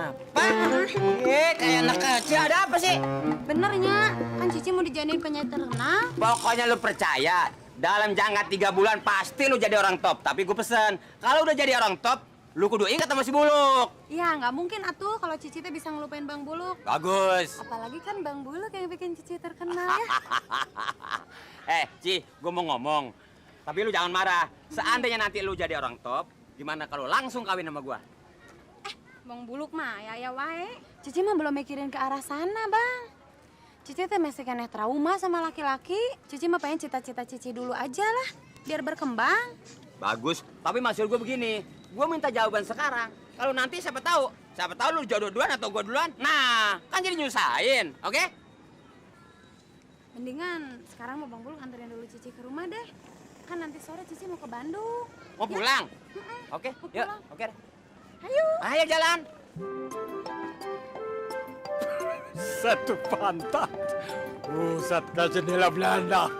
Apa? Kayak anak kecil, ada apa sih? Benernya, kan Cici mau dijadiin penyanyi terkenal. Pokoknya lu percaya, dalam jangka 3 bulan pasti lu jadi orang top. Tapi gue pesen, kalau udah jadi orang top, lu kudu ingat sama si Buluk. Ya, nggak mungkin atuh kalau Cici teh bisa ngelupain Bang Buluk. Bagus. Apalagi kan Bang Buluk yang bikin Cici terkenal ya. Ci, gue mau ngomong. Tapi lu jangan marah. Seandainya nanti lu jadi orang top, gimana kalau langsung kawin sama gua? Bang Buluk mah ya wae. Cici mah belum mikirin ke arah sana, Bang. Cici teh masih kena trauma sama laki-laki. Cici mah pengen cita-cita Cici dulu aja lah, biar berkembang. Bagus, tapi maksud gue begini, gue minta jawaban sekarang. Kalau nanti siapa tahu lu jodoh duluan atau gue duluan. Nah, kan jadi nyusahin, oke? Mendingan sekarang mau Bang Buluk anterin dulu Cici ke rumah deh. Kan nanti sore Cici mau ke Bandung. Mau pulang? Oke, Mau yuk, pulang. oke deh. Ayo. Ayo jalan. Satu pantat. Pusat ke jendela Belanda.